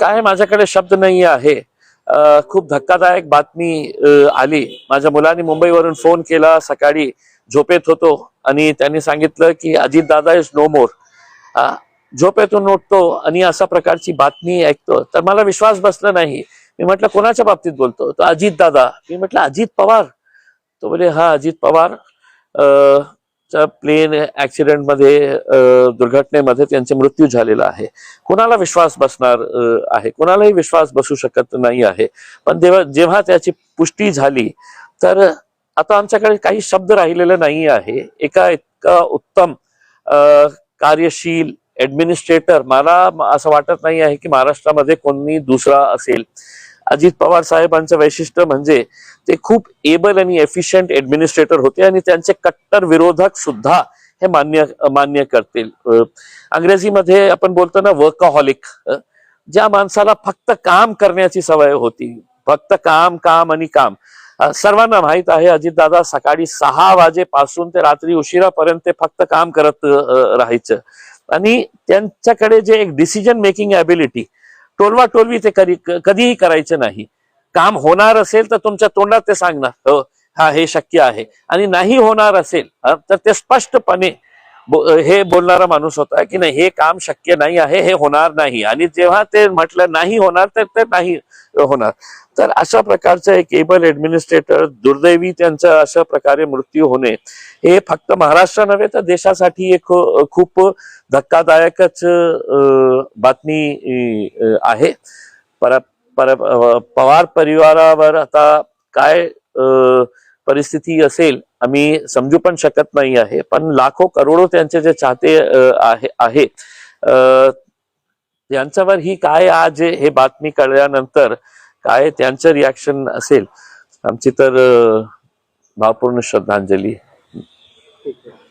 काय माझ्याकडे शब्द नाही आहे. खूप धक्कादायक बातमी आली. माझ्या मुलांनी मुंबईवरून फोन केला, सकाळी झोपेत होतो आणि त्यांनी सांगितलं की अजित दादा इज नो मोर. झोपेतून उठतो आणि अशा प्रकारची बातमी ऐकतो तर मला विश्वास बसला नाही. मी म्हटलं कोणाच्या बाबतीत बोलतो? तो अजित दादा. मी म्हटलं अजित पवार? तो बोले हा अजित पवार प्लेन ऍक्सिडेंट मध्ये दुर्घटनेमध्ये त्यांचे मृत्यू झालेला आहे. कोणाला विश्वास बसणार आहे? कोणालाही विश्वास बसू शकत नाही आहे. पण जेव्हा त्याची पुष्टी झाली तर आता आमच्याकडे काही शब्द राहिलेले नाही आहे. एका इतका उत्तम कार्यशील ऍडमिनिस्ट्रेटर मला असं वाटत नाही आहे की महाराष्ट्रामध्ये कोणी दुसरा असेल. अजित पवार साहेबांचं वैशिष्ट्य म्हणजे ते खूप एबल आणि एफिशियंट ऍडमिनिस्ट्रेटर होते आणि त्यांचे कट्टर विरोधक सुद्धा हे मान्य करतील. अंग्रेजीमध्ये आपण बोलतो ना वर्कहॉलिक. ज्या माणसाला फक्त काम करण्याची सवय होती, फक्त काम काम आणि काम. सर्वांना माहित आहे अजितदादा सकाळी 6 वाजेपासून ते रात्री उशिरापर्यंत ते फक्त काम करत राहायचं आणि त्यांच्याकडे जे एक डिसिजन मेकिंग ॲबिलिटी, टोलवा टोलवी ते कधीही करायचं नाही. काम होणार असेल तर तुमच्या तोंडात ते सांगणार हो हा हे शक्य आहे, आणि नाही होणार असेल तर ते स्पष्टपणे हे बोलणारा माणूस होता की नाही हे काम शक्य नाही आहे, हे होणार नाही. आणि जेव्हा ते म्हटलं नाही होणार तर ते नाही होणार. तर अशा प्रकारचं एक एबल ऍडमिनिस्ट्रेटर, दुर्दैवी त्यांचा अशा प्रकारे मृत्यू होणे हे फक्त महाराष्ट्र नव्हे तर देशासाठी एक खूप धक्कादायकच बातमी आहे. पवार परिवारावर आता काय परिस्थिती असेल आम्ही समजू पण शकत नाही आहे. पण लाखो करोडो त्यांचे जे चाहते आहे त्यांच्यावर ही काय आज हे बातमी कळल्यानंतर काय त्यांचं रिॲक्शन असेल. आमची तर भावपूर्ण श्रद्धांजली.